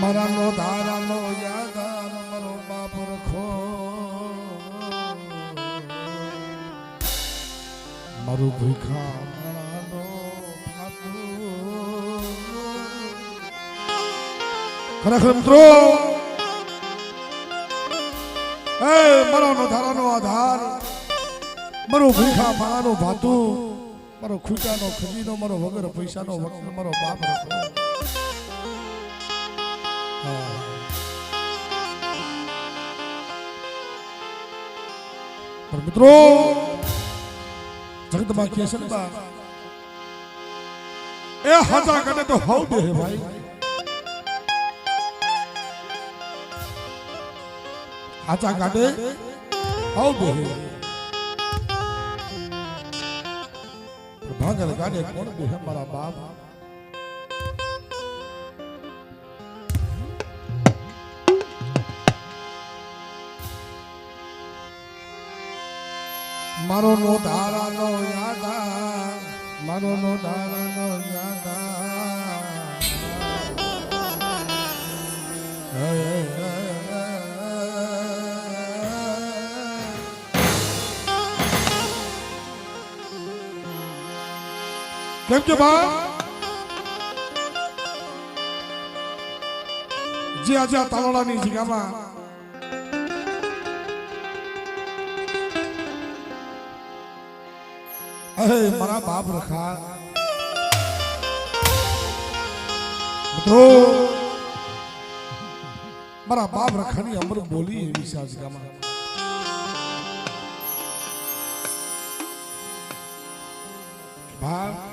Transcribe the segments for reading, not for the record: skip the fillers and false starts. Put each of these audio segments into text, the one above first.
મરાનો ધારાનો યાદાર મારો બાપ રખો મારું ભૂખા મરાનો ખરેખર મિત્રો મરાનો ધારાનો આધાર મારો ભૂખા મારાનો ભાતું મારો ખૂટાનો ખજીનો મારો વગર પૈસાનો વખત મારો બાપ રખો મિત્રો જગતમાં કે છે ને એ હાજા કાઢે તો હાવ દે હે ભાઈ હાજા કાઢે હાવ દે હે ભાગર કાઢે કોણ દે હે મારા બાપ મારો નો ધારાનો યાદા મારો નો ધારાનો યાદા કેમ કે બા જે આજે તાલાળાની જગ્યામાં અરે મારા બાપ રખા મિત્રો મારા બાપ રખાની અમર બોલી એવી છે આજ ગામમાં બાપ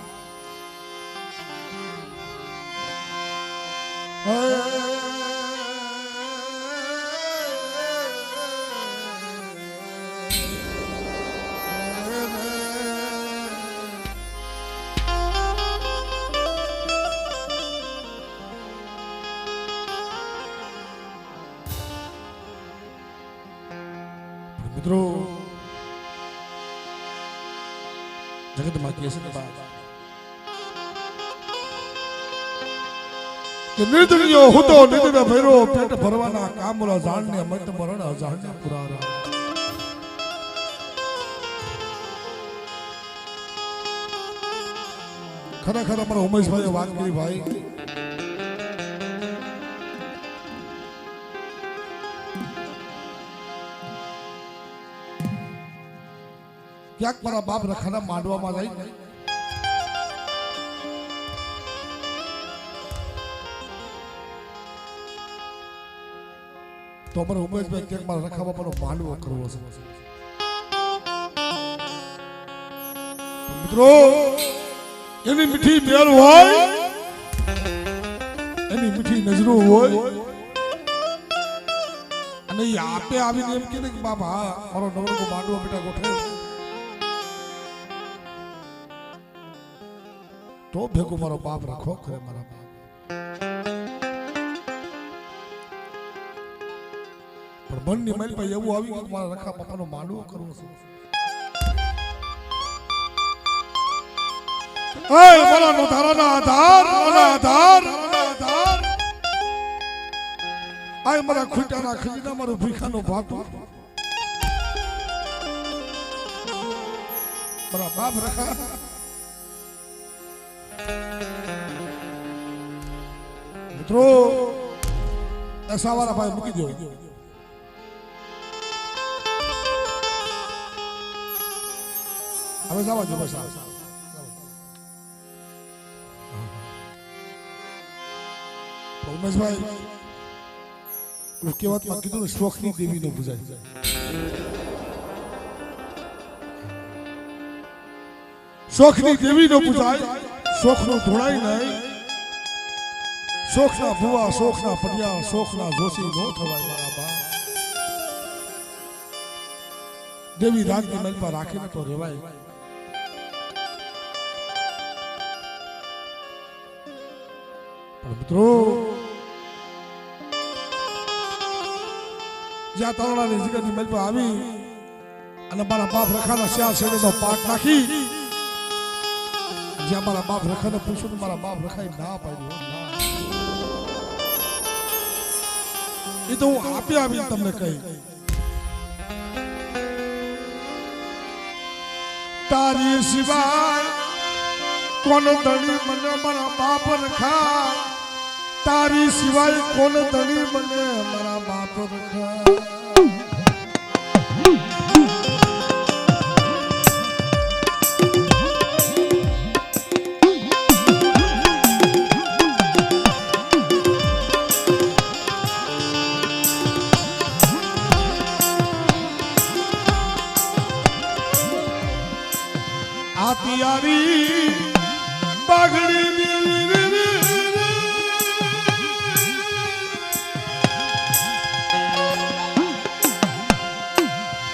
મિત્રો જગતમાં કહે છે કે નિર્દળીયો હુતો નિર્દળ ભૈરો પેટ ભરવાના કામરા જાણને મત મરણ અજાણને પુરારા ખરેખર અમારા ઉમેશભાઈએ વાત કરી ભાઈ ક્યાંક મારા બાપ રખાના માંડવામાં જાય તો અમારે ઉમેશભાઈ ક્યાંક મારા રખા બાપાનો માંડવો કરવો છે મિત્રો એની મીઠી મેલ હોય એની મીઠી નજરો હોય અને એ આપે આવીને એમ કે બાપા મારો નવરો માંડવો બેટા ગોઠવ્યો તો ભેગો મારો બાપ રાખો ખરે મારા બાપ પણ મનની મેલ પર એવું આવી કે મારા રખા બાપાનો માંડવો કરવો છે ઓય મારા નો ધારાના આધાર આય મારા ખૂટાના ખજીના મારો ભીખાનો ભાતો મારા બાપ રખા મિત્રો ऐसा वाला भाई મૂકી દો હવે જવા દો બસ ઉમેશભાઈ કહેવતમાં કીધું ને શોખની દેવી નો પૂજાય શોખની દેવી નો પૂજાય શોખનું ધોળાય નહીં શોખના ભુવા શોખના પડિયા શોખના જોશી નો થવાય મારા બા દેવી રાજની મનમાં રાખીને તો રહેવાય પણ મિત્રો જ્યાં તરણાની જગ્યાની મલ પર આવી અને મારા બાપ રખાના શ્યા શેરનો પાઠ નાખી જ્યાં મારા બાપ રખાને પૂછ્યું તો મારા બાપ રખાઈ ના પાડ્યું ના એ તો હું આપી તમને કહી તારી સિવાય કોણ ધણી મને મારા બાપ રખા તારી સિવાય કોણ ધણી મને મારા બાપ રખા આતિયારી પાઘડી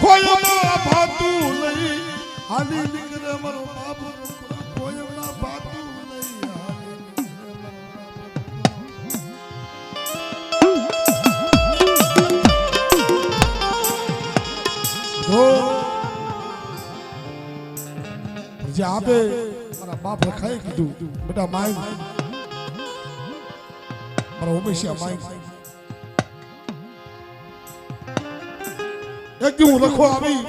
કોયના ભાતું લઈ હાલી નીકળે મારો બાપ કોયના ભાતું લઈ હાલી જે આપે મારા બાપ રખાય કીધું બેટા માય મારા ઉમેશિયા માય એક હું લખો આવી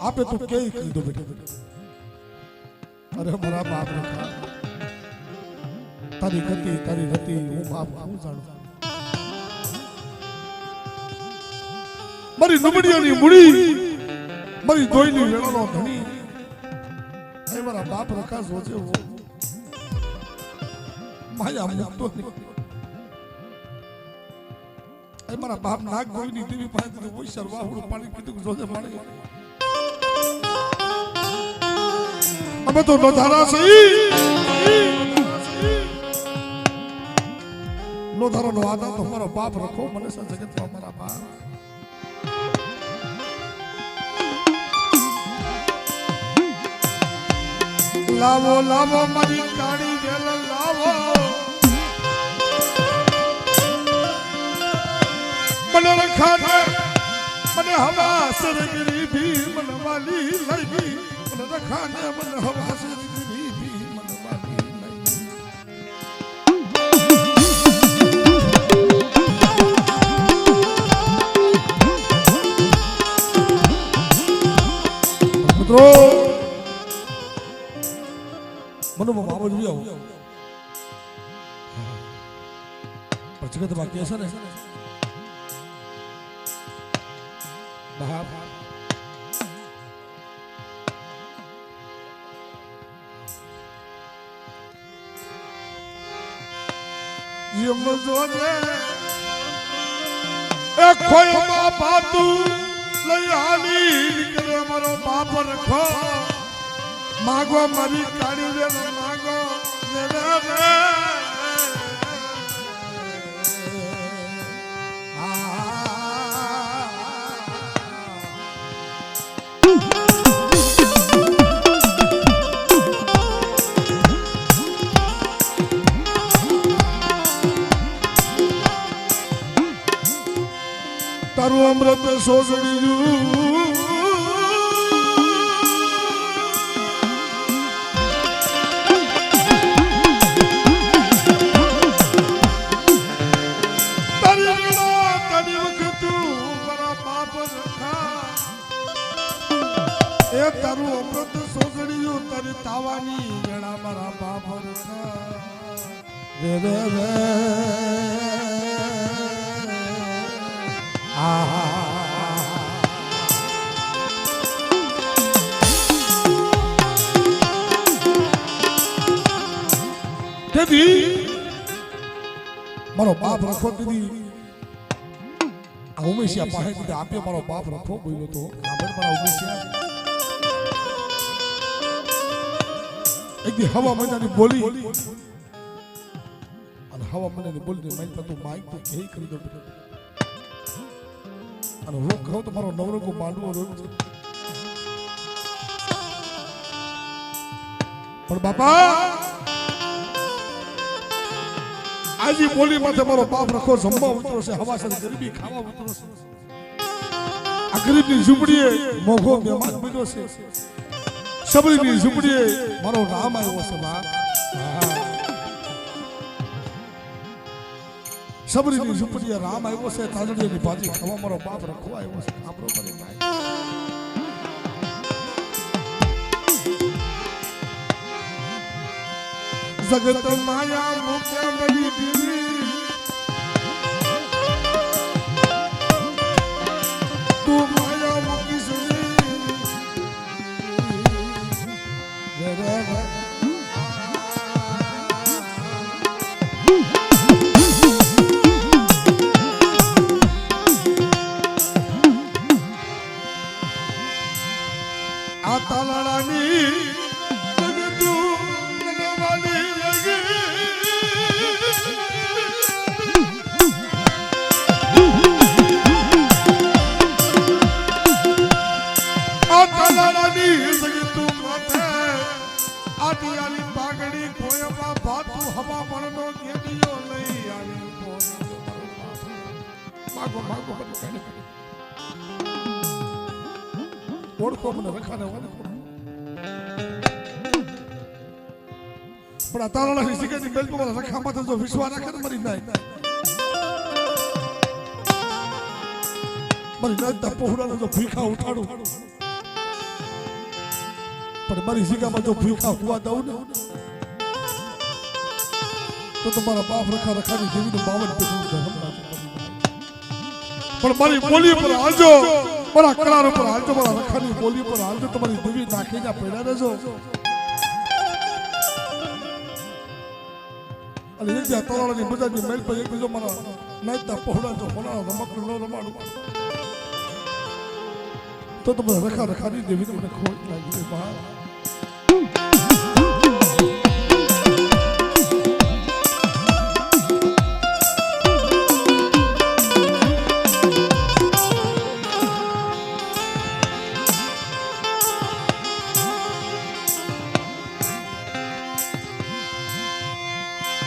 આપે તું કે કીધું બેટા અરે મારા બાપ રખા તારી ગતિ તારી રતિ હું બાપ હું જાણું મારી નબળિયાની મૂડી મારી ધોઈની વેળાનો ધણી મારા બાપ રખા સોચે માયા મુક્તો નહીં મારા બાપ નાગ ગોઈની દેવી પાસે ઓય સરવાહું પાણી પીધું સોચે પાણી અમે તો નોધારા સહી નોધારો નો આદા તો મારો બાપ રખો મને જગતમાં મારા બાપ લાવો લાવો મારી કાળી વેલ લાવો મને રખાને મને હવા સરગરી ભી મન વાલી લઈ મને રખાને મને હવા સરગરી ભી મન વાલી લઈ મિત્રો મનોમાં બાબત જોઈ આવો પણ જગતમાં કે છે ને બાપ યમ જોને એ ખોયમાં પાતું લઈ હાલી નીકળે મારો બાપ રખો માગો મારી કાળી વેલ માગો તારું અમૃત સોસડી તારું અમૃત સોસડીયું તારી તાવાની વેળા મારા બાપ રખા રે રે રે તેથી મારો બાપ રખો દીદી આ ઉમેશિયા પાસે દીધી આપ્યો મારો બાપ રખો બોલ્યો તો મારા ઉમેશિયા એક હવા મહિનાની બોલી અને હવા મહિનાની બોલી માઇક પર તું માઇક તો કે કરી દો અને હું કહું તો મારો નવરો કો માંડવો રોગ છે પણ બાપા આજી બોલી માથે મારો બાપ રખો જમવા ઉતરો છે, હવા સાથે ગરીબી ખાવા ઉતરો છે. આ ગરીબની ઝૂંપડીએ મોઘો મહેમાન બન્યો છે. સબરીની ઝૂંપડીએ મારો રામ આવ્યો છે બા. સબરીની ઝૂંપડીએ રામ આવ્યો છે. તાજડીની ભાજી ખાવા મારો બાપ રખો આવ્યો છે. આપણો મને ભાઈ જગત માયા મુકે બની દીવી તું માયા મુકી સની આ તાલાડાની પાઘડી કોયબા ભાતુ હવા મળનો ગેડીઓ લઈ આવી માગો માગો ઓળખો મને રખાને ઓળખો પણ આ તારાની સિગરેટની બેલ પર રખામાં તો જો વિશ્વાસ રાખે તો મરી જાય મરી જાય પહોળાને જો ભીખા ઉઠાડું પણ મારી જીગામાં જો ભૂખા હુવા દઉં ને તો તમારા બાપ રખા રખાની જેવીનું 52 પણ મારી બોલી પર હાલજો, મારા કરાર પર હાલજો, મારા રખાની બોલી પર હાલજો, તમારી દેવી નાખીને પડ્યા રહેજો. અને એક જ્યાં તળાળાની બજારની મેલ પર એક બીજો મારા નાચતા પહોળા જો હોના રમકડું ન રમાડું તો તમારા રખા રખાની દેવીને મને ખોટ લાગી બહાર.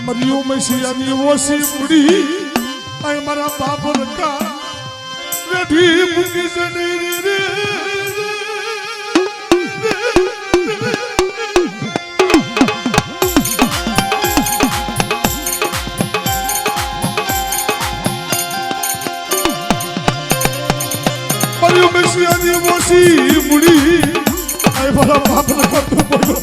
मरियो में सियानी वो सी बुढ़ी आई मरा बाप रखा रेडी मुकी से नहीं रे मरियो में सियानी वो सी बुढ़ी आई मरा बाप रखा तू बोलो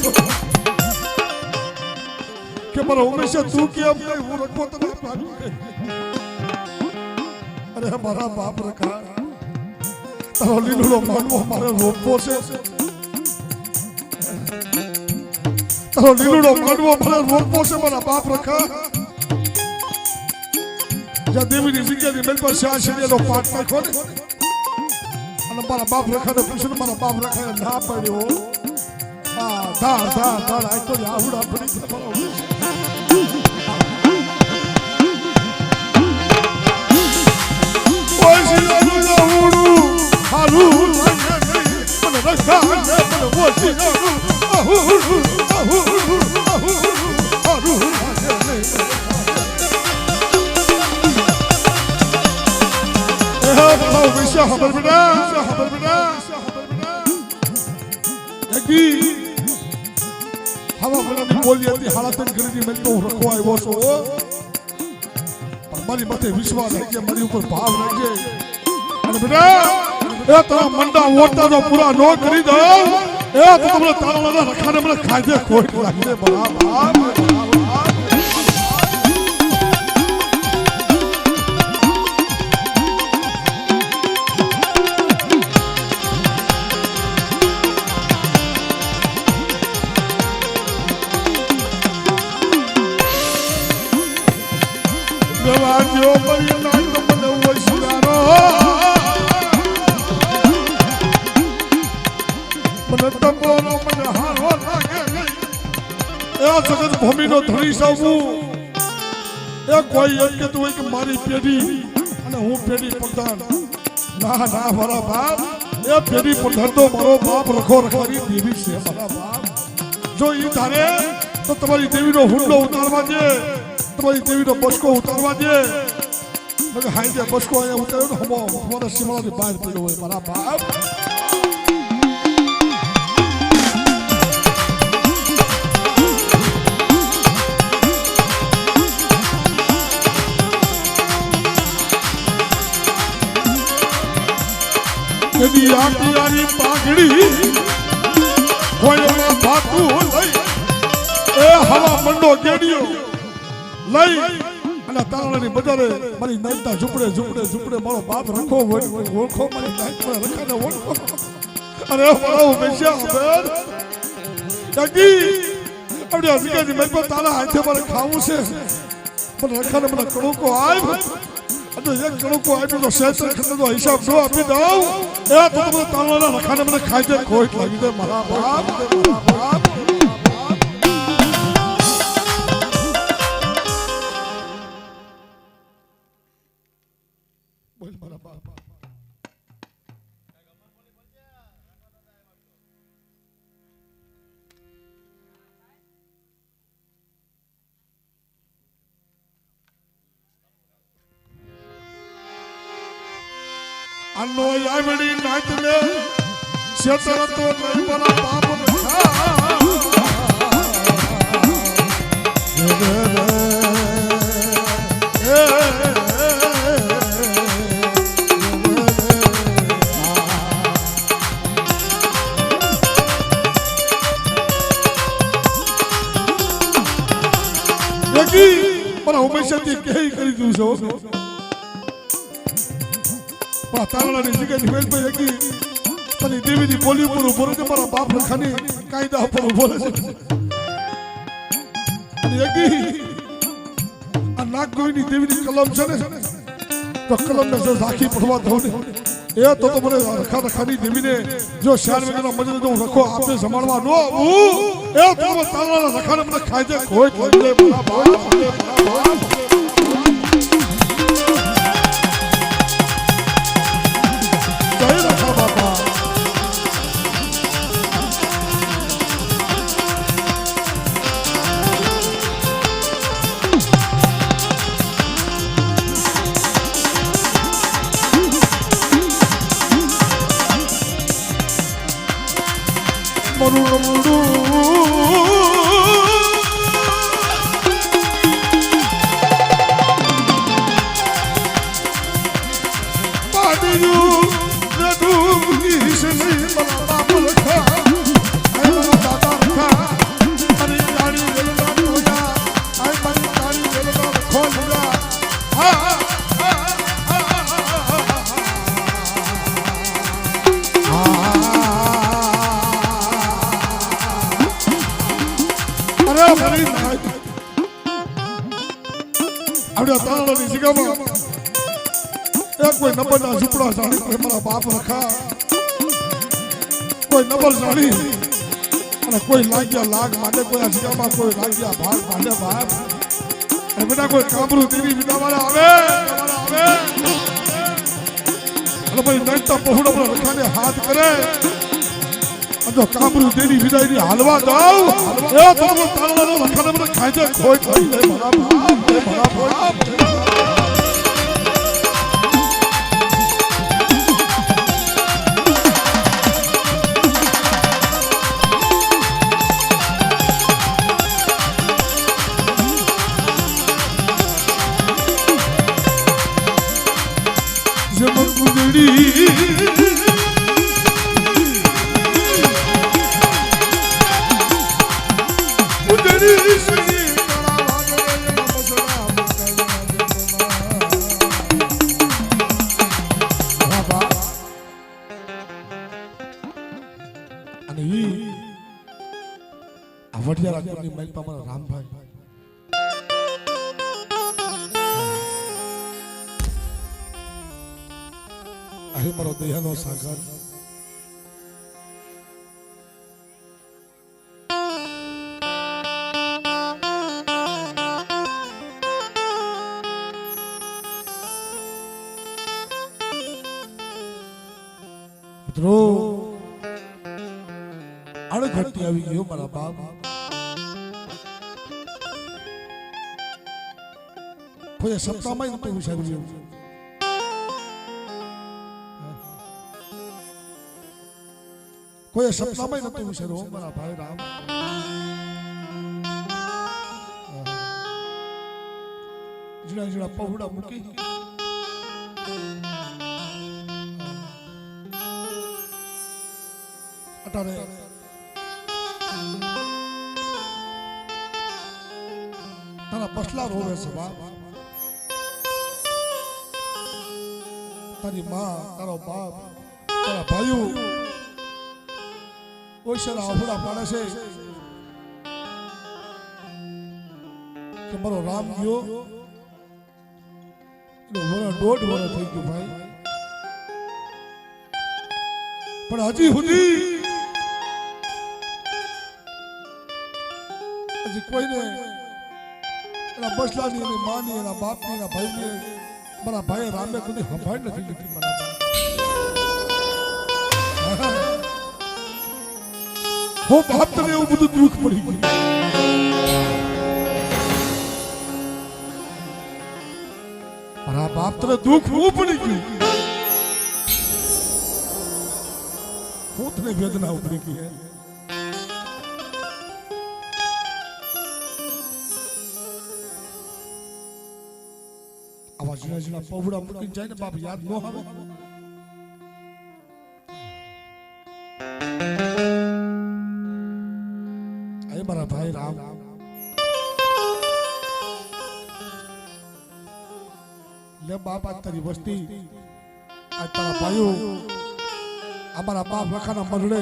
पर हमेशा तू क्या अपने वो रखो तो अरे हमारा बाप रखा तारो लीलो मानवो हमारे रोपो से तारो लीलो मानवो हमारे रोपो से हमारा बाप रखा जब देवी ने जिंदगी में मेरे पर शाह शरीर लो पाट में खोले हमारा बाप रखा ने पूछा हमारा बाप रखा ना पड़े हो दार दार दार आई तो याहुड़ा बड़ी हमारा हवा बनानी बोली थी हालत गरीबी में तो रखो है वो सो पर मारी मथे विश्वास है कि मारी ऊपर भाव रखे अरे बेटा ए तारा मंडा वोटा जो पूरा नो करी दो ए तो तुमने तारा लगा रखा ने મને ખાઈ દે કોઈ લાગી દે બરાબર દેવાજો મરી ના મને વસગારો મને તંબોનો મને હારો લાગે એ જગત ભૂમિનો ધણી સાવું એ કોઈ એમ કે તું કે મારી પેઢી અને હું પેઢી પ્રધાન ના ના મારા બાપ એ પેઢી પ્રધાન તો મારો બાપ રખો રખવાની દેવી છે મારા બાપ જો ઈ ધારે તો તમારી દેવીનો હુંડો ઉતારવા દે તમારી દેવીનો બસકો ઉતારવા દે મેં હાઈ દે બસકો અહીંયા ઉતાર્યો ને હમો તમારા સીમાડાની બહાર પડ્યો હોય મારા બાપ यदि आखियारी पाघड़ी कोयमा भातू लई ए हवा मंडो गेडियो લઈ અને તારણાની બજારે મારી નાઈતા ઝૂપડે ઝૂપડે ઝૂપડે મારો બાપ રખો ઓળખો મારી નાઈત પર રખાને ઓળખો અરે મારો બેસ્યા બેર જગી આપણે અસગાજી મેં પર તારા હાથે મારે ખાવું છે પણ રખાને મને કણુકો આવ અને એક કણુકો આપ્યો તો શેતર ખંડનો હિસાબ જો આપી દઉં એ તો મને તારણાના રખાને મને ખાઈ દે ખોટ લાગી દે મારા બાપ અનો આઈવડી નાચલે શેતર તો નહીં બના બાપ પણ હંમેશાથી કહી કરી દઉં છું તારણાની જગ્યાની વેલ પર એકી તની દેવીની બોલી ઉપર ઉભો રહે મારા બાપ લખાની કાયદા ઉપર ઉભો રહે છે અને એકી આ નાગગોઈની દેવીની કલમ છે ને તો કલમને જો રાખી પડવા દઉં ને એ તો મને રખાની દેવીને જો 4 વાગ્યાનો મજૂર જો રખો આપે સંભાળવા નો એ તો તારણાના રખાને મને ખાઈ દે કોઈ થઈ જાય મારા બાપ તારણાની જગ્યામાં કોઈ નંબરના ઝૂંપડા જાણી કોઈ મારા બાપ રખા કોઈ નંબર જાણી અને કોઈ લાગ્યા લાગ માટે કોઈ આ જગ્યામાં કોઈ લાગ્યા ભાગ માટે બાપ અને બેટા કોઈ કામરું દેવી વિદાવાળા આવે અને ભાઈ નાચતા પહોળા પર રખાને હાથ કરે જો કામરું દેવી વિદાયની હાલવા દઉં એ તો તારણાનો રખાને મને ખાઈ જાય ખોઈ થઈ જાય મારા બાપ રામભાઈ અરે મારો દયાનો સાગર મિત્રો અડઘટી આવી ગયો મારા બાપ કોઈ સપનામાં નતું વિચાર્યું કોઈ સપનામાં નતું વિચાર્યું મારા ભાઈ રામ જીણા જીણા પહોળા મૂકી અટારે તારા પસલા રોવે છે બાપ તારી માં તારો બાપ તારા ભાઈઓ ઓશરા અફડા પાડે છે કે મારો રામ ગયો દોઢ વર્ષ થઈ ગયું ભાઈ પણ હજી સુધી કોઈને એના બસલાની એની માની એના બાપની એના ભાઈની મારા ભાઈ રામે કોઈ સંભાળ નથી લીધી મારા હું બાપ તને એવું બધું દુઃખ પડી ગયું મારા બાપ તને દુઃખ હું પડી ગયું હું તને વેદના ઉપડી ગઈ આવા ઝીણા ઝીણા પહોળા મૂકીને જાય ને બાપ યાદ ન આવે એ મારા ભાઈ રામ લે બાપ આજ તારી વસ્તી આજ તારા ભાઈઓ અમારા બાપ રખાના મરડે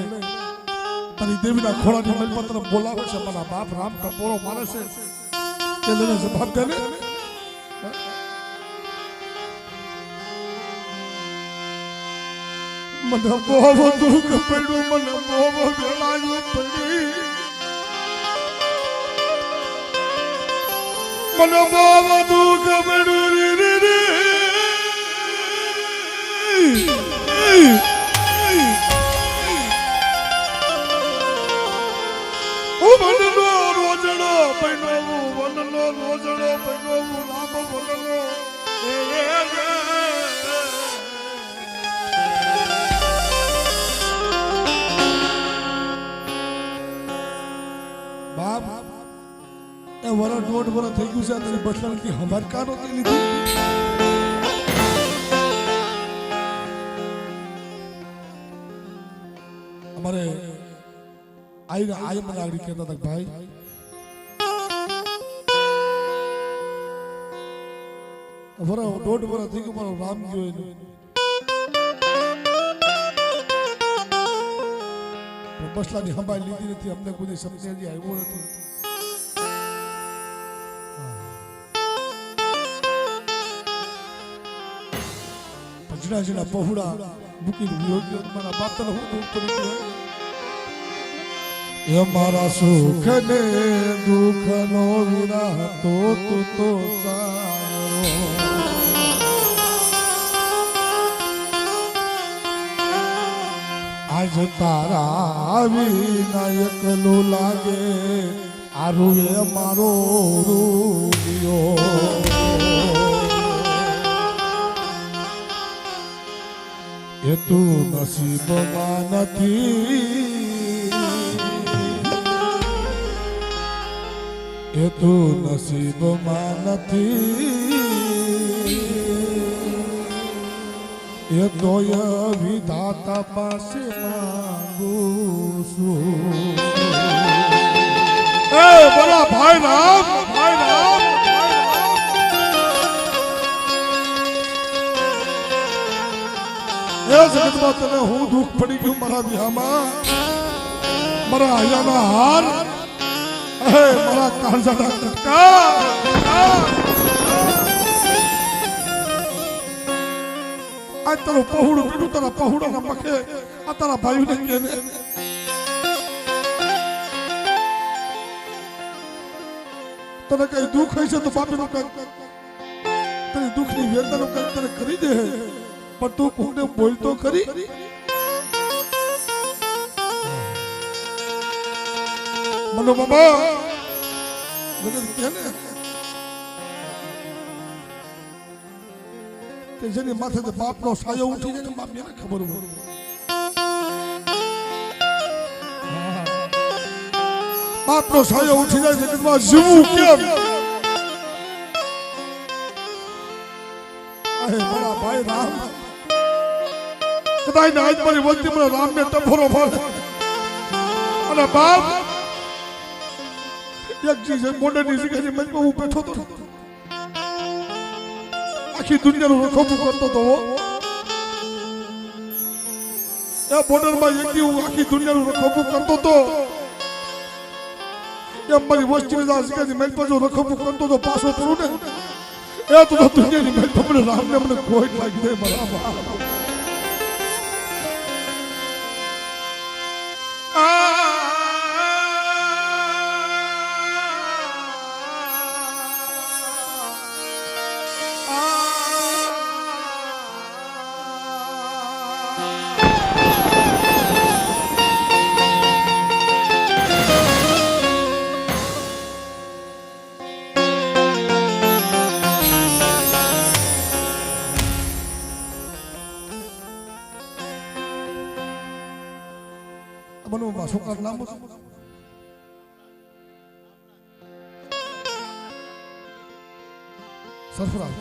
તારી દેવીના ખોળાની મલમાં તને બોલાવે છે મારા બાપ રામ ટપોરો મારે છે કે લઈને જવાબ દે ને મને બહુ દુઃખ પડ્યું મને બહુ વેળાયું પડી મને બહુ દુઃખ પડ્યું રે રે વનનો રોજડો પૈનો વનનો રોજડો પૈનો લાંબો વનનો બાપ એ વર દોઢ વર થઈ ગયું છે તારી બસલાની હમાર કા નહોતી લીધી અમારે આઈ મને આગળ કહેતા હતા ભાઈ વર દોઢ વર થઈ ગયું મારો રામ ગયો એનું બસલાની સંભાળ લીધી નથી અમને કોઈ સમજે આવ્યો નથી ઝીણા ઝીણા પહોળા મૂકીને યોગ્ય મારા બાપ તને હું દુઃખ પડી ગયો એ મારા સુખ ને દુઃખ નો વિના તો તું તો સારો આજ તારા વિના એકલું લાગે આ રૂએ મારો રૂયો એ તું નસીબમાં નથી એ તું નસીબમાં નથી એ તોય વિધાતા પાસે માંગુ છું એ બોલા ભાઈ રામ ભાઈ રામ એ જગતમાં તને હું દુઃખ પડી ગયું મારા વિહામાં મારા હૈયાના હાર મારા કાળજાના કટકા આ તારું પહોળું પીડું તારા પહોળાના મખે આ તારા ભાઈઓને કેને તને કઈ દુઃખ હશે તો બાપીનું કઈ તને દુઃખની વેદનાનું કઈ તને કરી દે પણ તું કોને બોલતો ખરી મનો બાબા કે ને કે જેની માથે બાપનો સાયો ઉઠી જાય ને બાપ એને ખબર હોય બાપનો સાયો ઉઠી જાય જગતમાં જીવવું કેમ અરે મારા ભાઈ રામ કદાચ ને આજ મારી વસ્તી મને રામને ટપોરો ફાડે અને બાપ એક ચીજ મોઢાની જગ્યાએ મજમાં હું બેઠો હતો આખી દુનિયાનું રખોપું કરતો હતો એ બોર્ડરમાં એક દી હું આખી દુનિયાનું રખોપું કરતો હતો એ મારી વસ્તીની જગ્યાએ મજમાં જો રખોપું કરતો હતો પાછો પડું ને એ તો દુનિયાની મજમાં મને રામને મને કોઈ લાગી દે મારા બાપ છોકરા નામ સરફરાજ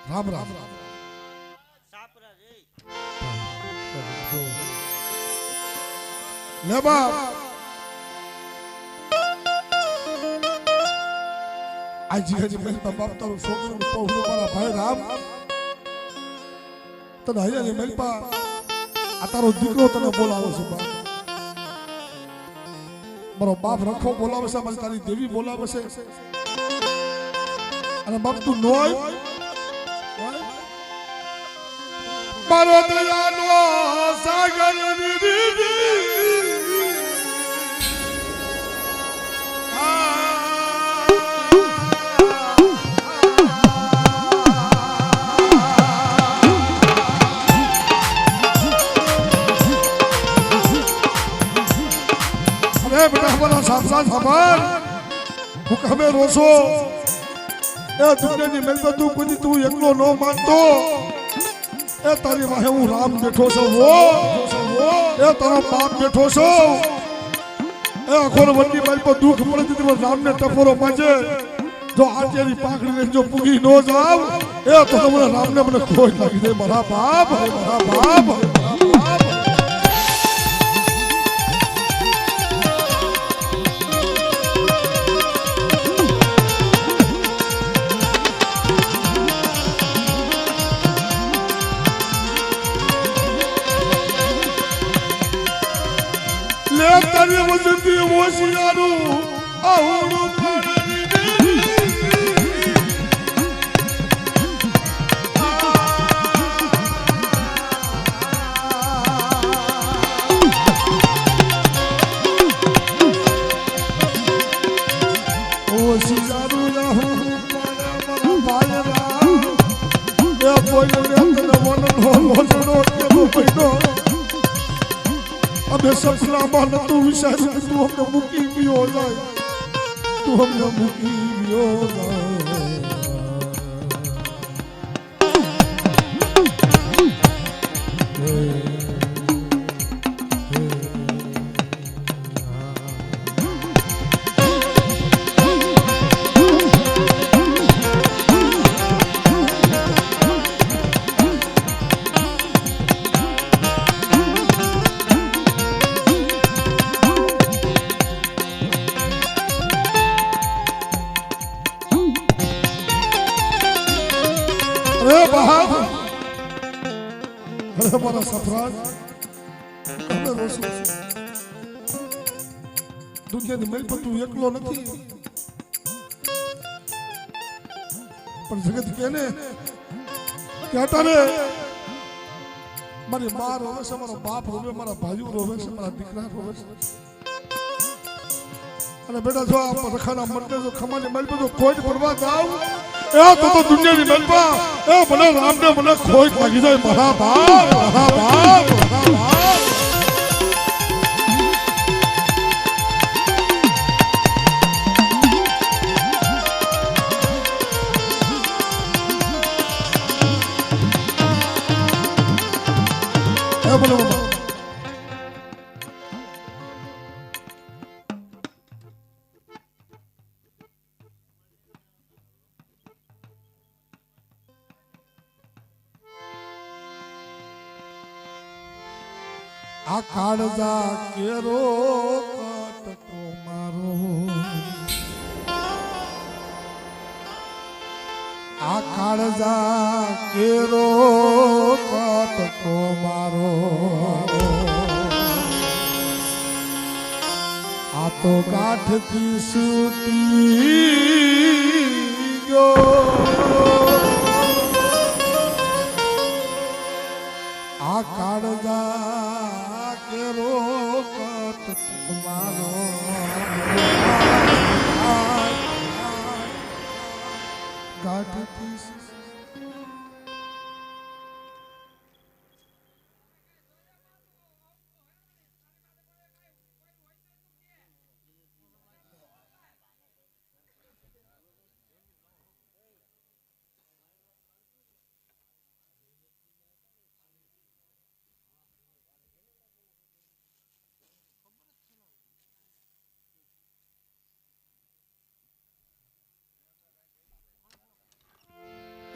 રામ રામ લે બાપ આજી હજી મેં બાપ તારું છોકરું પહોળું મારા ભાઈ રામ તને હૈયા મેલપા આ તારો દીકરો તને બોલાવે છે બાપ મારો બાપ રખો બોલાવે છે મારી તારી દેવી બોલાવે છે અને બાપ તું નોય મારો દયાનો સાગર ખબર હુકમે રોસો એ દુનિયાની મેલમાં તું કોઈ તું એકલો ન માનતો એ તારી વાહે હું રામ બેઠો છું એ તારો બાપ બેઠો છો એ અખોર વડની મારી પર દુઃખ પડે તો રામને ટપોરો માજે જો આજેની પાકડીને જો પૂગી ન જાવ એ તો તમને રામને મને ખોટ લાગી દે મારા બાપ મારા બાપ તારી વજનથી હોશિયારું આવું હોશિયારું अबे सपना मान तू विश्वास तू हमने मुकी भी हो जाए तू हमने मुकी भी हो जाए દુનિયાની મેલ પર તું એકલો નથી પણ જગત કેને કે અટારે મારી મા રોવે છે મારો બાપ રોવે મારા ભાઈઓ રોવે છે મારા દીકરા રોવે છે અને બેટા જો આ રખાના મંડે જો ખમાની મેલ પર જો કોઈ પડવા જાવ એ તો દુનિયાની મેલ પર એ મને રામને મને ખોટ લાગી જાય મારા બાપ મારા બાપ મારા બાપ આ કાળજા કેરો કટકો મારો આ કાળજા કેરો કટકો મારો આ તો ગાંઠથી સૂટી ગયો આ કાળજા કેરો કટકો મારો ગાંઠથી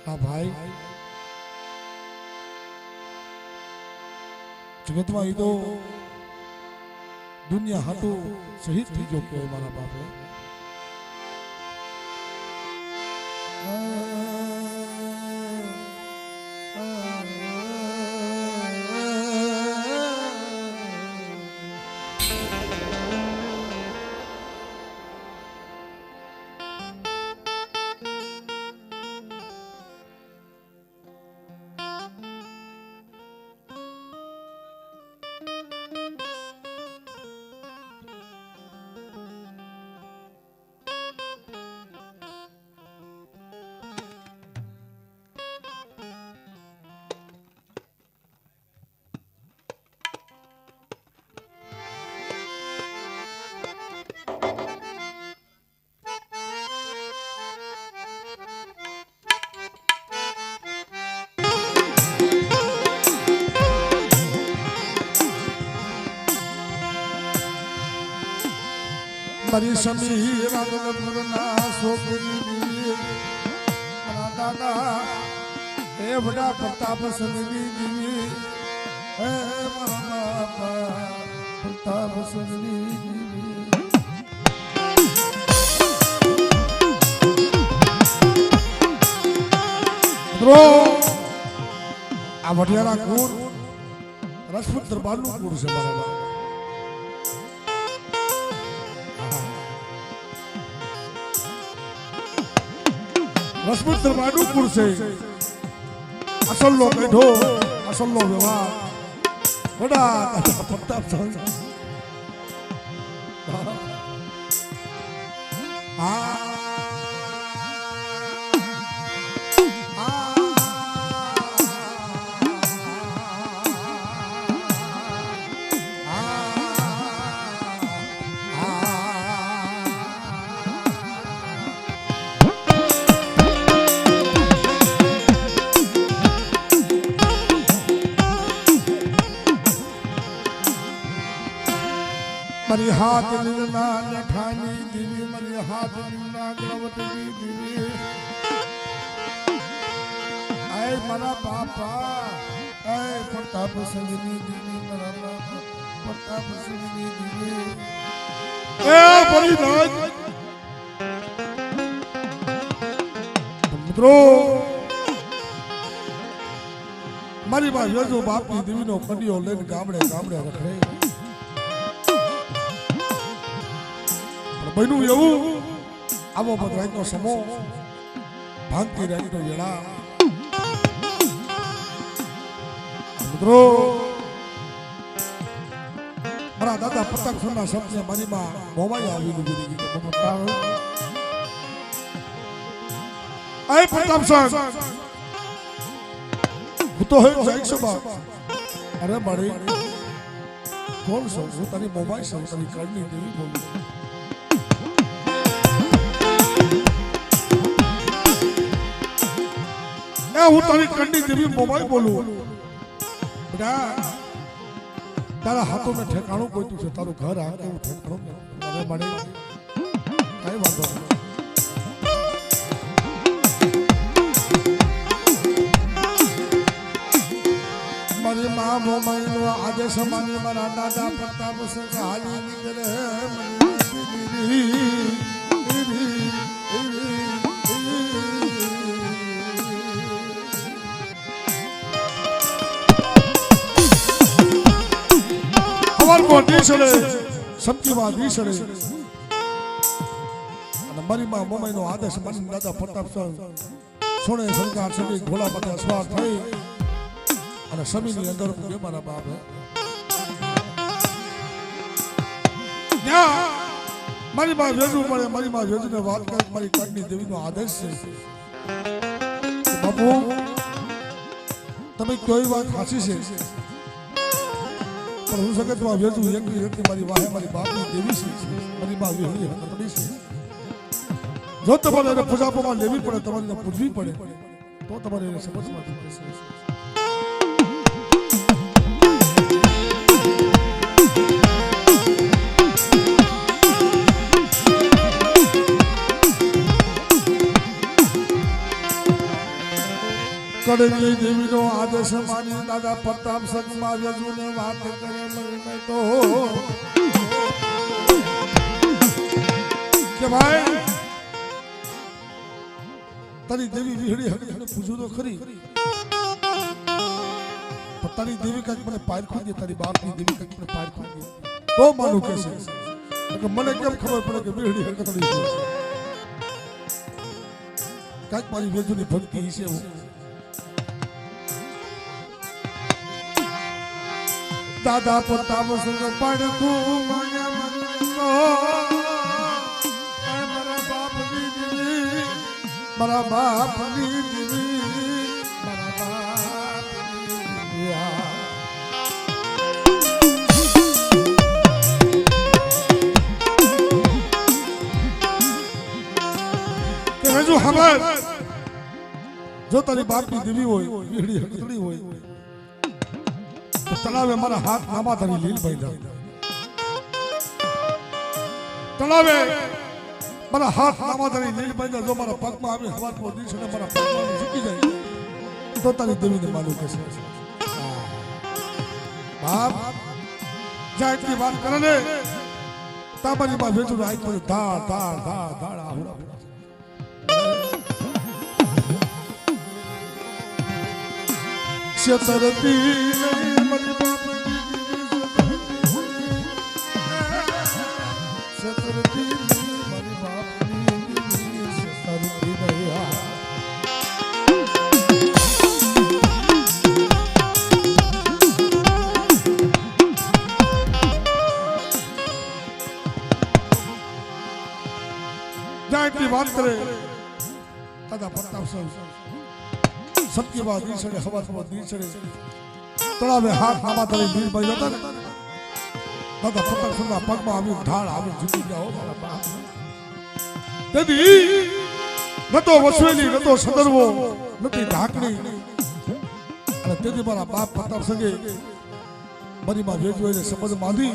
हाँ भाई जगत में तो दुनिया हाथों शहीद थी जो के मारा बाप है मरी समीर आदलपुरना सोपनी दादा हे बड़ा प्रताप सनवी जी हे बाबा प्रताप सनवी द्रो आ वडियारा कूर राजपूत दरबार नु कूर से मारा रसपूत दरबार पुर से असल लो बैठो असल लो व्यवहार बड़ा प्रताप संग मरी हाथ निरना लठानी दिवी मरी हाथ निरना ग्रवटगी दिवी आए मरा बापा आए प्रताप संगनी दिवी मरा बापा प्रताप संगनी दिवी ए बड़ी राज मित्रों मरी बा यो जो बाप की दिवी नो कंडियो लेन गामड़े गामड़े रखड़े बनु एवं आवो बदराई नो समो भांगती राई नो येड़ा मित्रों मारा दादा प्रताप संगना शब्द मारी मां मोबाई आवी लुगी दी तो बताओ आए प्रताप संग वो तो है जाइक सभा अरे बड़ी कौन सो वो तारी मोबाइल से तारी करनी देवी बोली હું તારી કંડી દેવી મોબાઈલ બોલું બેટા તારા હાથો में ठेकाणो कोई तू છે તારું ઘર આ કેવું ઠેકાણો અરે મને કઈ વાંધો નહીં મારી માં મોમાઈનો આદેશ આદેશ માની મારા દાદા પ્રતાપ સિંહ હાલી નીકળે સમજીમાં દીસડે અને મારી માં મમ્મીનો આદેશ માની દાદા પ્રતાપ સોણે સરકાર સુધી ઘોડા માટે અસવાર થઈ અને સમીની અંદર પૂગે મારા બાપ મારી માં વેજવું પડે મારી માં વેજને વાત કરે મારી કાટની દેવીનો આદેશ છે બાપુ તમે કોઈ વાત સાચી છે પણ હું સકે તો વેજવું એકની એકની મારી વાહે મારી બાપની દેવી છે મારી માં વેહળી હકડી છે જો તમારે એને પૂજાપોમાં લેવી પડે તમારે એને પૂજવી પડે તો તમારે એને સમજમાંથી પડશે કડલી દેવીનો આદેશ માની દાદા પ્રતાપ સંગમાં વેજુને વાત કરે મને તો કે ભાઈ તારી દેવી વિહળી હકડી અને પૂજું તો ખરી તારી દેવી કંઈક મને પાર ખોઈ દે તારી બાપની દેવી કંઈક મને પાર ખોઈ દે તો માનું કે છે મને કેમ ખબર પડે કે વિહળી હકડી છે કંઈક મારી વેજુની ભક્તિ છે એવું દાદા પ્રતાપ સંગ પડતું મને મનતો મારા બાપની દેવી મારા બાપની દેવી મારા બાપની દેવી હજુ ખબર જો તારી બાપની દેવી હોય વીહળી હકડી હોય તળાવે મારા હાથ નામા ધરી લીલ ભાઈ તળાવે મારા હાથ નામા ધરી લીલ ભાઈ જો મારા પગમાં આવી હવાર પર દિવસે મારા પગમાં ઝૂકી જાય તો તારી દેવીને માલુમ કે છે બાપ જાય એટલી વાત કરે ને તાબાની માં વેચું આઈ તો ધાડ ધાડ ધાડ ધાડ આહુડા શેતરતી વાત કરે દાદા પ્રતાપ સત્ય વાત દીસડે હવા હવા દીસડે તળાવે હાથ નામા તળી દીર ભાઈ જતા દાદા પ્રતાપ ના પગમાં આવી ઢાળ આવી ઝૂકી જાઓ મારા બાપ તેથી નતો વસવેલી નતો સદરવો નથી ઢાકણી અને તેથી મારા બાપ પ્રતાપ સંગે મારી માં વેજવો એને સંબંધ બાંધી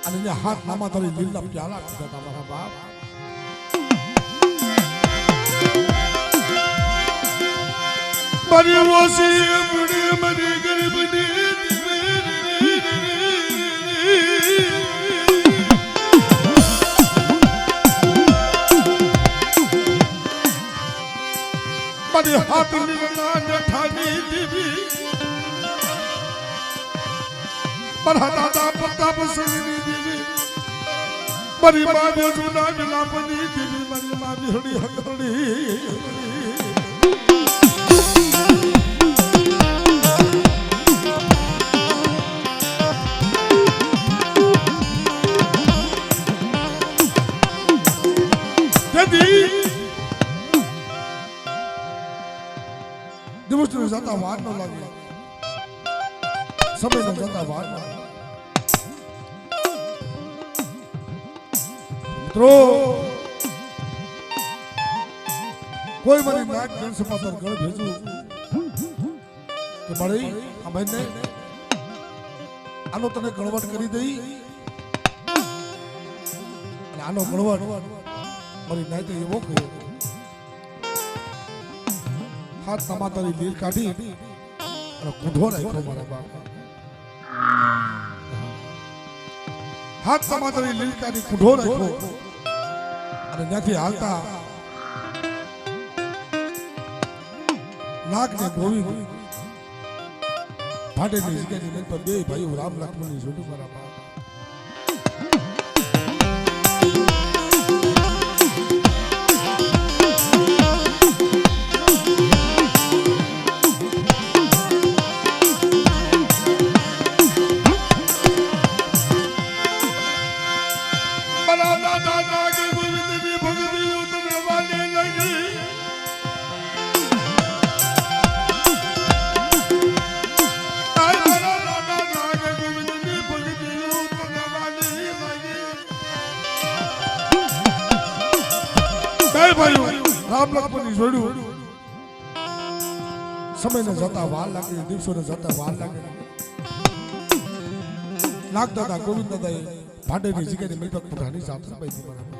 અને હાથ નામા તળી લીલના પ્યાલા કરતા મારા બાપ મારી ઓસી બુડી મારી ગરીબની મારી હાથ લીલા નઠાની દેવી મારા દાદા પ્રતાપ સિંહની દેવી મારી મા વેજુના વિલાપની દેવી મારી મા વિહળી હકડી દિવસ જતા વાર ન લાગે સમય જતા વાર ન લાગે મિત્રો કોઈ મને નાક જન સમાચાર ઘર ભેજું કે મળી આ બહેનને આનો તને ગણવટ કરી દઈ અને આનો ગણવટ મારી નાયતે એવો કર્યો હાથ તમાતારી લીલ કાઢી અને કૂઢો રાખ્યો મારા બાપ હાથ તમારી લીલકાની કુંઢો રાખ્યો અને ત્યાંથી હાલતા નાગ ને ગોવિંદ ભાડેની જગ્યાની મેલ પર બે ભાઈઓ રામ લક્ષ્મણની જોડી મારા બાપ રામ લક્ષ્મણની જોડ્યું સમયને જતા વાર લાગે દિવસોને જતા વાર લાગે નાગ દાદા ગોવિંદ દાદા ભાડેની જગ્યાની મિલકત પોતાની સાફ સફાઈ થી બરાબર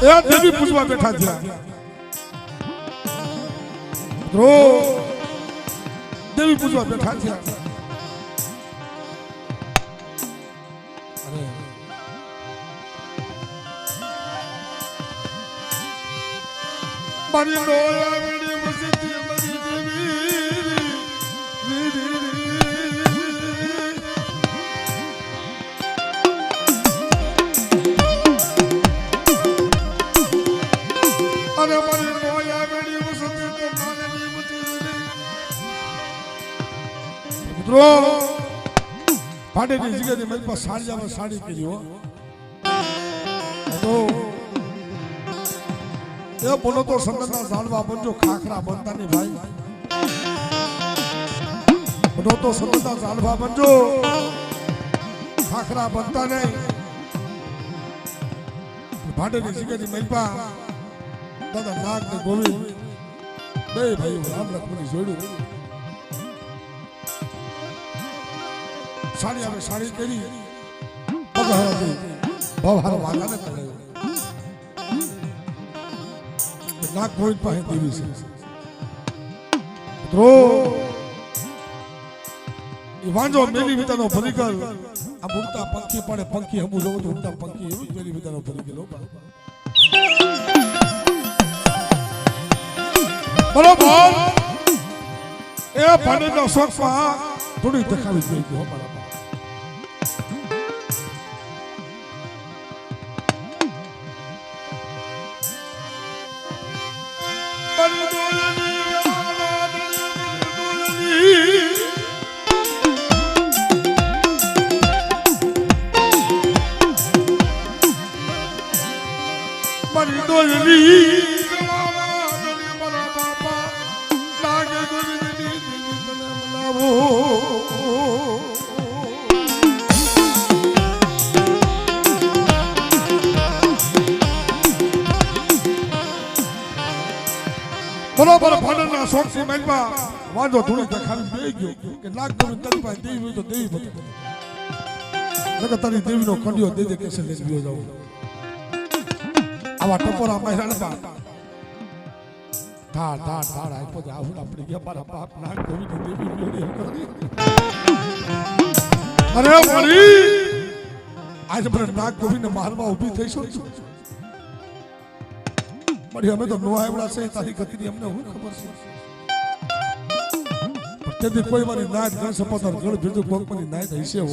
એ દેવી પૂજવા બેઠા થયા ધ્રો દેવી પૂજવા બેઠા થયા મારી ડોળા વેડી વસતી મારી દેવી અરે મારી ડોળા વેડી વસતી તો માનવી મટી મિત્રો ભાડેની જગ્યાની મેલ પર સાડિયામાં સાડી કરી હો તો એ બોલો તો સંગતના ઝાડવા બનજો ખાખરા બનતા નહીં ભાઈ બોલો તો સંગતના ઝાડવા બનજો ખાખરા બનતા નહીં ભાડેની જગ્યાની મહેપા દાદા નાગ ને ગોવિંદ બે ભાઈઓ રામ લક્ષ્મણની જોડ્યું સાડી આવે સાડી કરી પગહરાથી ભવહાર વાલાને તળાયો નાગ ગોવિંદ પાસે દેવી છે મિત્રો એ વાંજો મેલી વિતાનો ફરીકર આ ઉડતા પંખી પડે પંખી હમું જોવું તો ઉડતા પંખી એવી મેલી વિતાનો ફરીકર બરોબર એ ભાડેના શોખમાં થોડી દેખાવી જોઈ ગયો મારા બરોબર ભાડેના શોખથી મહેલમાં વાંધો થોડી દેખાવી બે ગયો કે નાગ ગોવિંદ તારી પાસે દેવી હોય તો દેવી બધી નકર તારી દેવીનો કંડિયો દે કેસે લઈ ગયો જાવ આવા ટપોરા મહેરાણમાં ધાર ધાર ધાર આપ્યો છે આવું આપણી ગયા મારા બાપ નાગ ગોવિંદ દેવી જોડી કરી અરે મારી આજ મને નાગ ગોવિંદ મારવા ઊભી થઈ છું મળી અમે તો નો આવ્યા છે તારી ગતિની અમને હું ખબર છે તેથી કોઈ મારી નાયત ગણ સપોતર ગણ બીજું કોક મારી નાયત હશે હો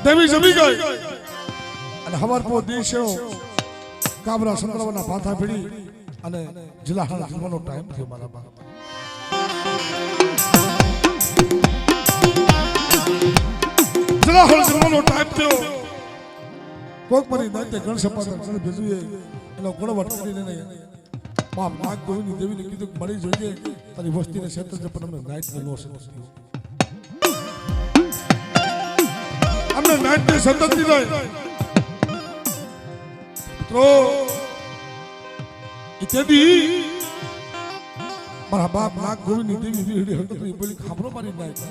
દેવી જમી ગઈ અને હવાર પો દિવસે કાબરા સંતરાવના ભાથા ભીડી અને જિલ્લા હાલ જવાનો ટાઈમ થયો મારા બાપ જિલ્લા હાલ જવાનો ટાઈમ થયો કોક મારી નાતે ગણ સપાતર ગણ ભેજુએ એનો ગણવટ કરીને નહીં બાપ નાગ ગોવિંદ દેવીને કીધું મળી જોઈએ તારી વસ્તીને ક્ષેત્ર છે પણ અમને નાઈટ નો સમજતી અમને નાઈટ ને સંતતિ નહીં મિત્રો ઇત્યાદી મારા બાપ નાગ ગોવિંદ દેવી વીડી હરકતની બોલી ખામરો મારી નાઈટ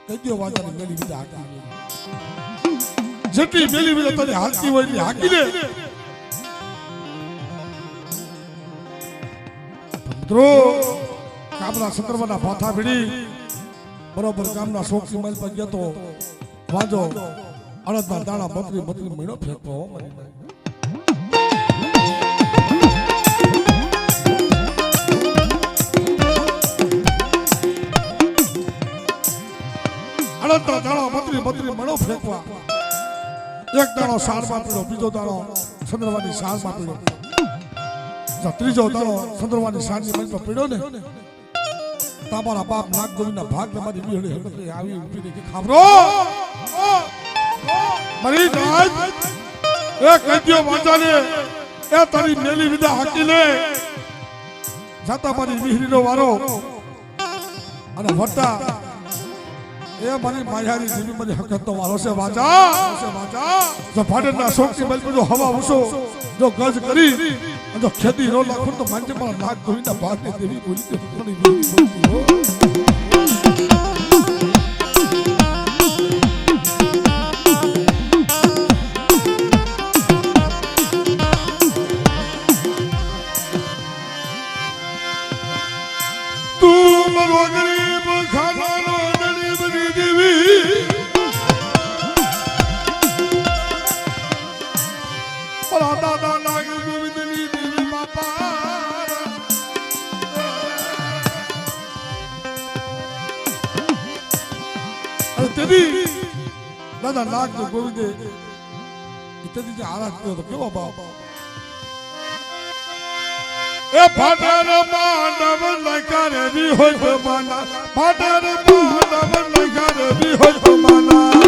કઈ દો વાતાની મેલી વિદા હાકી જેટલી મેલી વિદા તારી હાલતી હોય એટલી હાકી દે મિત્રો કાબરા સંદર્ભના ભાથા ભીડી બરોબર ગામના શોખી મલ પર ગયો તો વાંજો અડદના દાણા બતરી બતરી મહિનો ફેંકવો મારી અડદના દાણા બતરી બતરી મહિનો ફેંકવા એક દાણો સારમાં પીડો બીજો દાણો ચંદ્રવાની સારમાં પીડો ત્રીજો દાણો ચંદ્રવાની સારની મલ પર પીડો ને તમારા બાપ નાગ ગોવિંદના ભાગ તમારી બીહડી હકતરી આવી ઊભી રહી કે ખાબરો મારી નાજ એ કઈયો વાંચાને એ તારી મેલી વિદા હાકીને જાતા મારી વિહરીનો વારો અને વટા એ મારી માયારી દેવી મારી હકત તો વારો છે વાંચા જો ભાડેના શોકની બલ પર જો હવા ઉસો જો ગજ કરી જો ખેતી નો લાખો તો માંજે મારા નાગ ગોવિંદના ભાગની દેવી બોલી તે થોડી બોલતી હો દાદા નાગ તો ગોવિંદે ઇત્યાદિ જે આરાધ કર્યો તો કેવો બાપ એ ફાટર માંડવ લખર બી હોય તો માના ફાટર માંડવ લખર બી હોય તો માના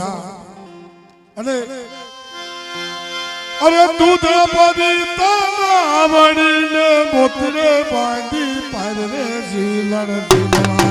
અને અરે દૂધ પડી તાવડીને મોતરે બાંધી પારે જીલણ દિલવા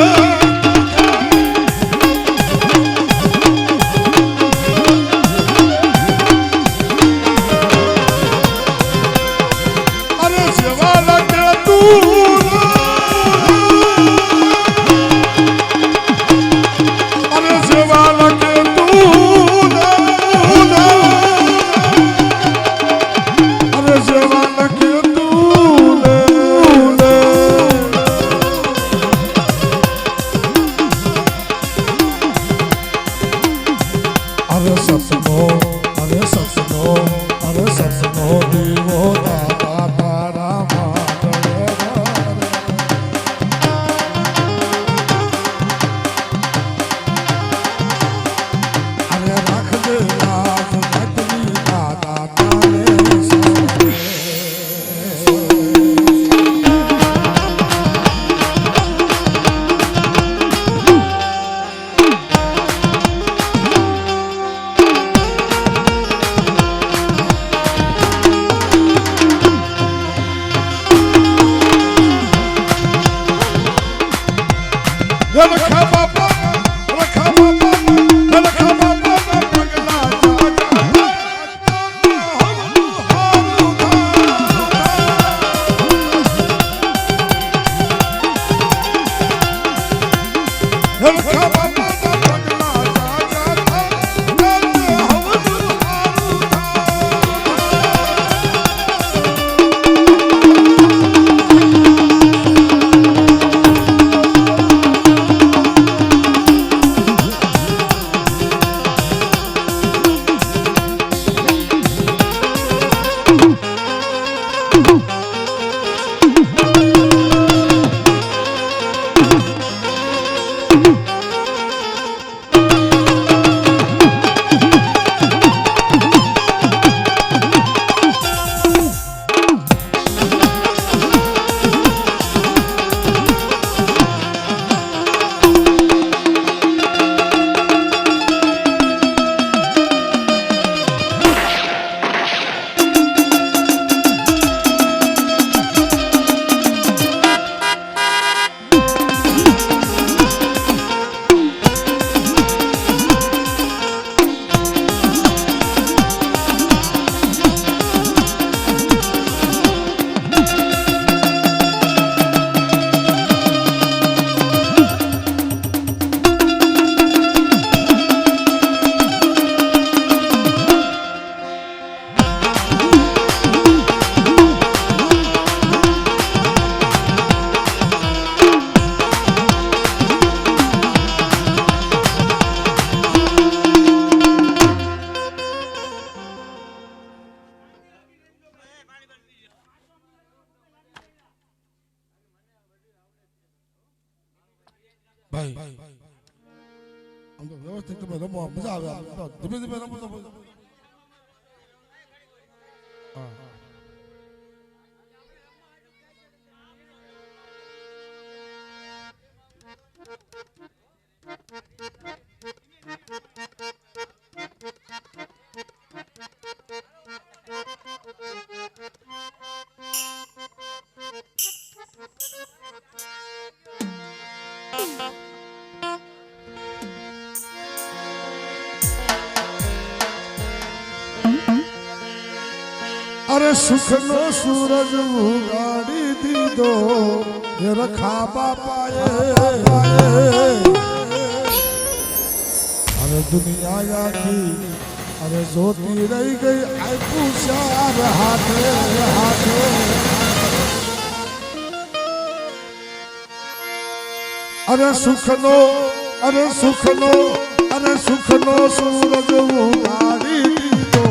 Hey! ભાઈ આમ તો વ્યવસ્થિત તમે રમો મજા આવે ધીમે ધીમે રમો તો હા अरे सुख नो सूरज उगाड़ी दीदो ये रखा बापाए अरे दुनिया की अरे जोती रही गई आई पूछा हाथे हाथे अरे सुख नो सूरज उगाड़ी दीदो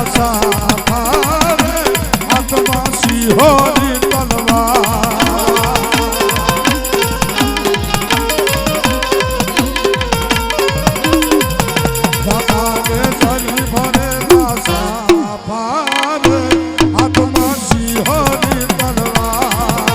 સાફા રે હાથમાં સિંહોની તલવાર દાદાને ધરી ભરેલા સાફા રે હાથમાં સિંહોની તલવાર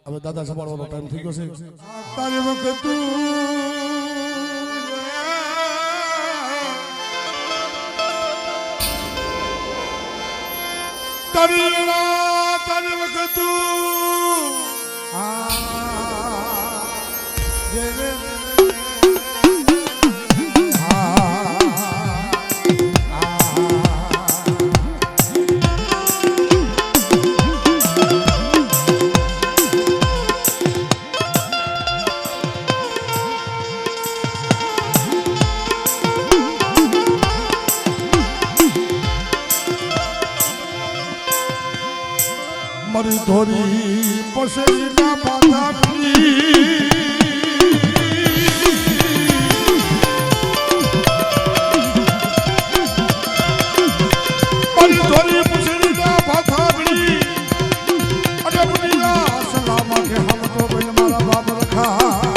હવે દાદા સંભાળવાનો ટાઈમ થઈ ગયો છે તારી વખત તારી વખત મારી ધોરી પસેના પાથાપડી મારી ધોરી પસેના પાથાપડી અને બુનિયા સલામા કે હમ તો બેન મારા બાપ રખા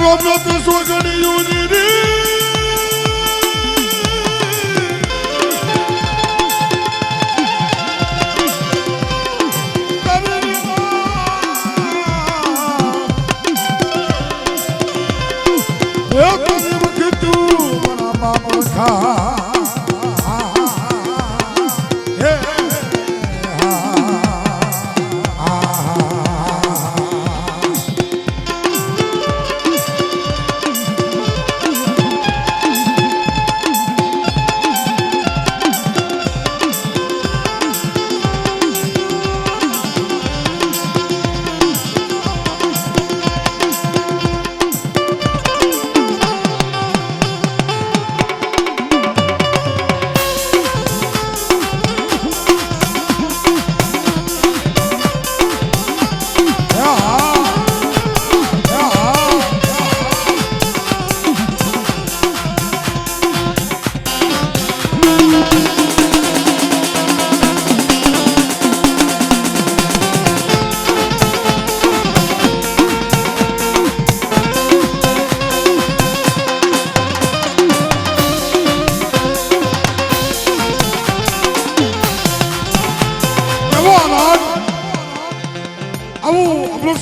તારો વ્રત સોગણિયું રે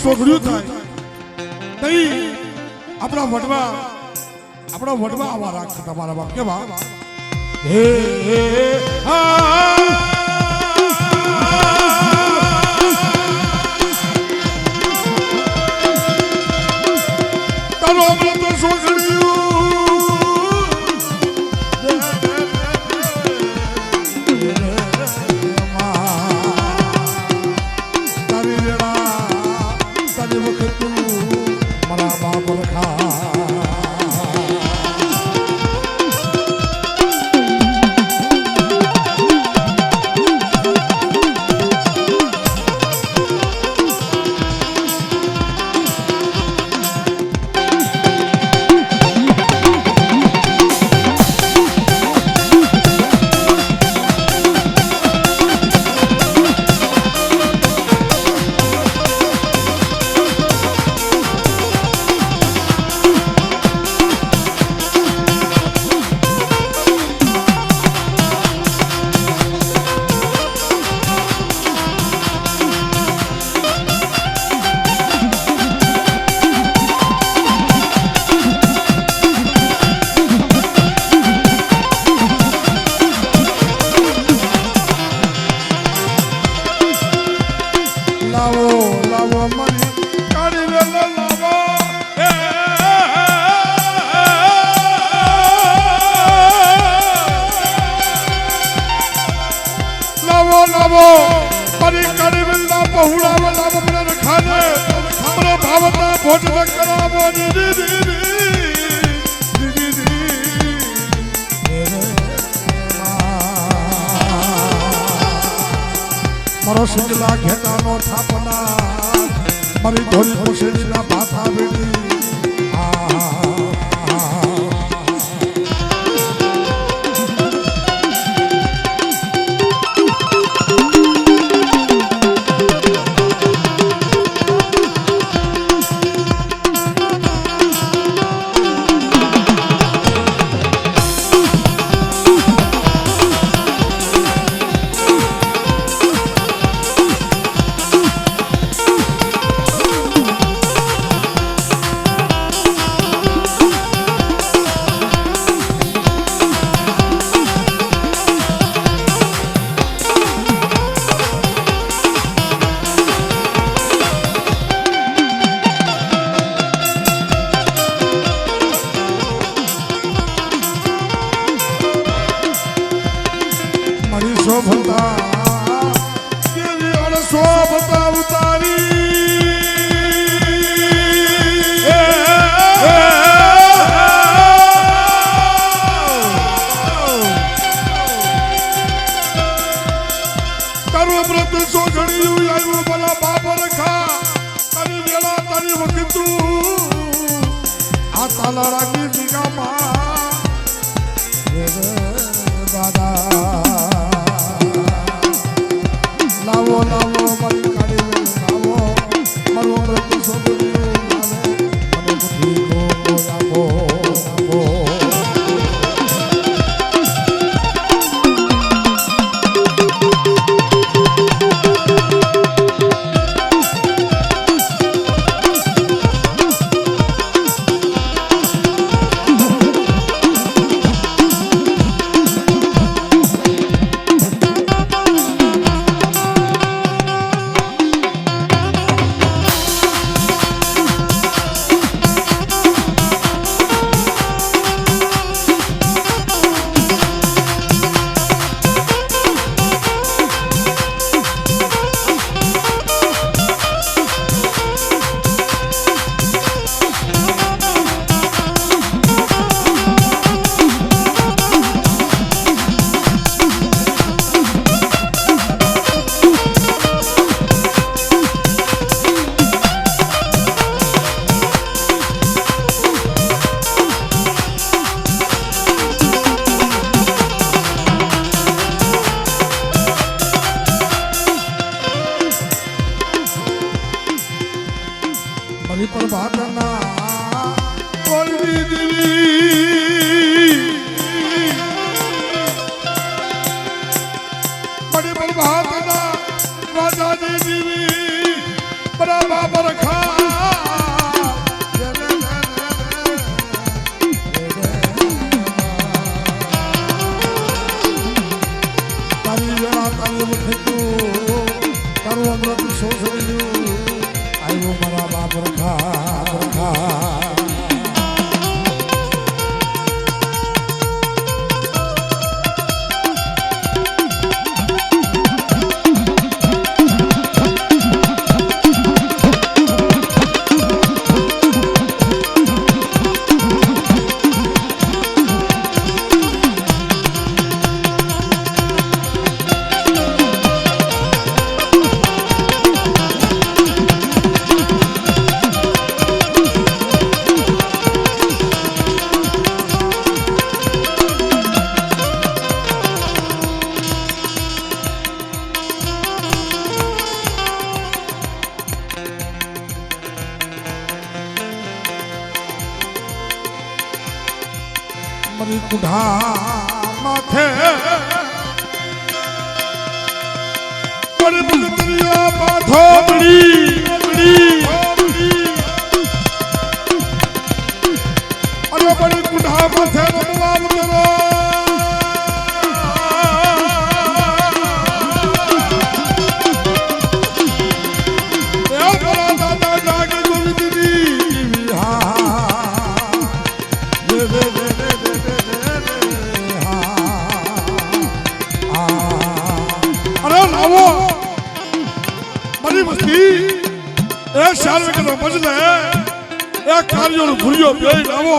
સોગડ્યું થાય નહીં આપણા વડવા આવા રાખશે તમારા બાપ કેવા હે તારો અમૃત સોગડ્યું મારો સિંગલા ઘેટાનો થાપના મારી ધોરી પોસેડીના ભાથા વેડી શોભતા ઉતારી તારું વ્રત સોગડ્યું આવ્યું ભલા બાપ રખા તારી વેળા તારી વખતું આ તાલાળાની જગ્યામાં દાદા લાવો લાવો મારી કાળી લાવો મારું વ્રત સોગડ્યું મને મારી પર ભાતના બોલવી દેવી મારી પર ભાતના રાજાજી દેવી બરાબર ખા તારી વેળા તારી વખતું તારું અમૃત શોષયું આવ્યો મારા બાપ રખા મારી કુઢા માથે મારી ભગતરીઓ પાથો મળી અરે મારી કુઢા માથે રમવા કરો દાદા જાગે ગોવિંદની મારી વસ્તી એ શારવે કે મજલે એ કાર્યોનો ભૂલ્યો બે લાવો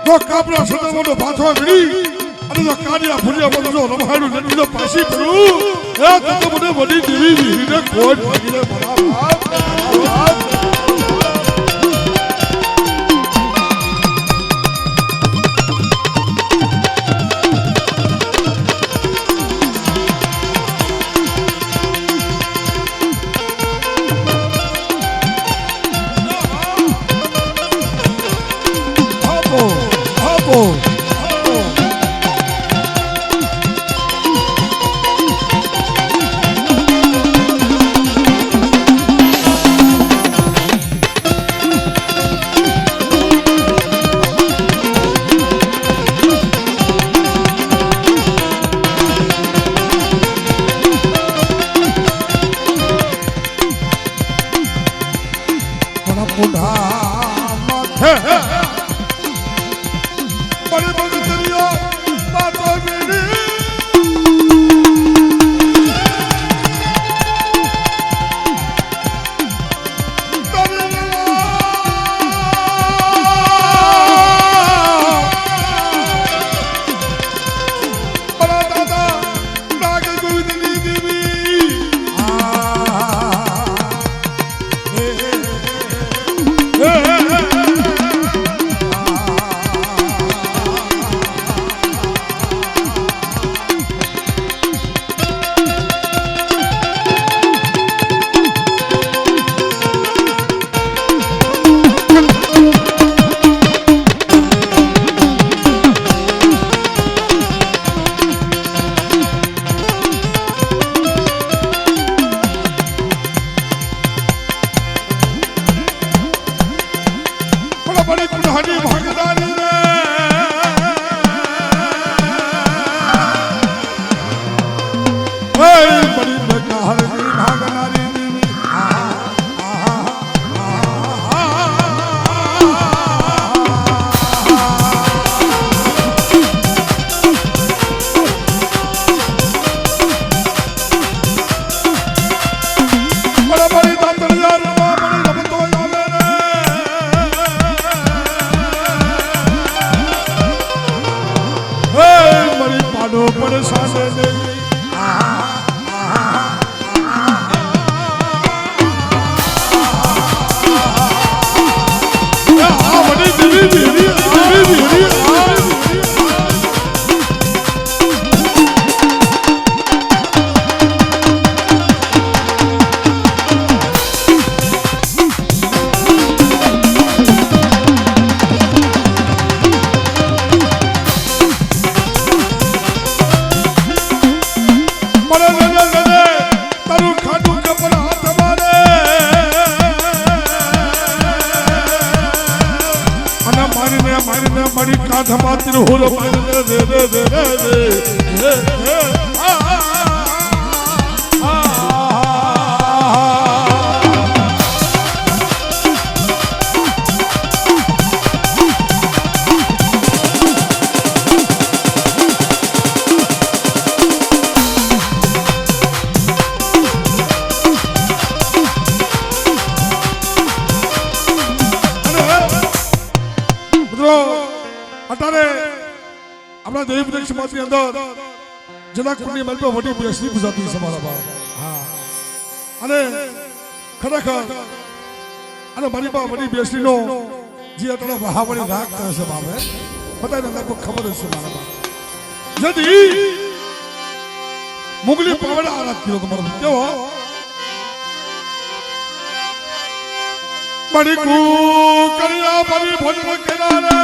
તો કાપડા સદા મોટો પાછો ગળી અને તો કાર્યા ભૂલ્યા બધો રમાડું ને પાછી પડું એ તો મને વડી દેવી વીરીને કોટ ભાગીને બરાબર કાંધમાં તિરહુલ બાંધે રે રે રે રે રે રે આપણા દેવપ્રદેશ સમાજની અંદર જનકપુરની મલપા વડી બેસની પૂજાતી છે મારા બાપ. હા અને ખરેખર અને મારી બા વડી બેસનીનો જે અત્યારે વહાવડી રાગ કરે છે બાપે બધાને લગભગ ખબર જ છે મારા બાપ. જેથી મુગલી પાવડા આરાધ કર્યો તમારો કેવો બડી કુ કરિયા બડી ભોજ કેરા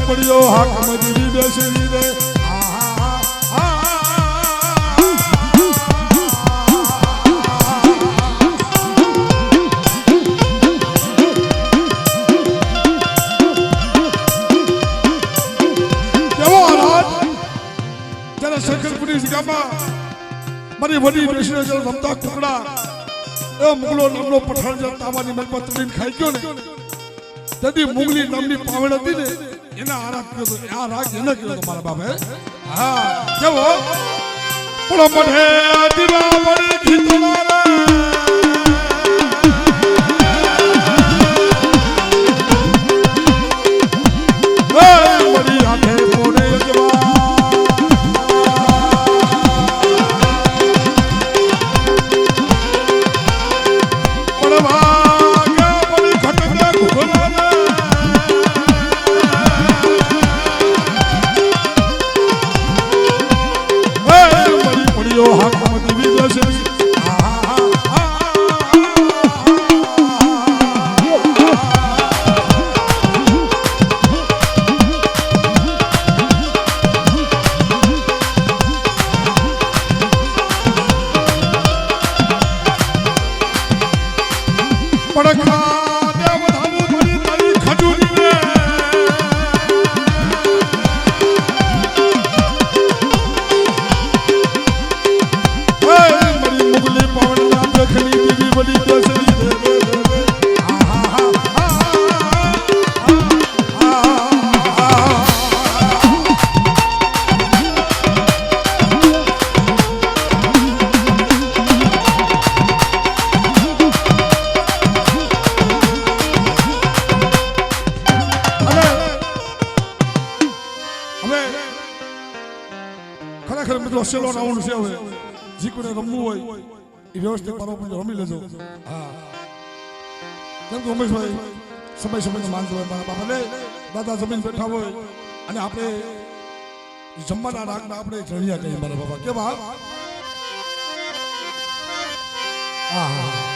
પડ્યો હાક મજરી બેસી રે મારી વડી બેસીને રમતા ટુકડા એ મુગલો નામનો પઠાણ જે તાવાની મલમાં તડીને ખાઈ ગયો ને તેથી મુગલી નામની પાવડ હતી ને એના આરાધ કર્યો તો આ રાગ એને કર્યો તો મારા બાપે. હા કેવો પણ મને દીવા પડી ખીતલા મરી આંખે મોડે જવા સેલો રાઉન્ડ છે હવે જીકોને રમવું હોય એ વ્યવસ્થિત મારો પણ રમી લેજો. હા કેમ કે ઉમેશભાઈ સમય સમયનો માનતો હોય મારા બાપાને દાદા જમીન બેઠા હોય અને આપણે જમવાના રાગના આપણે જણિયા કહીએ મારા બાપા કેવા. હા હા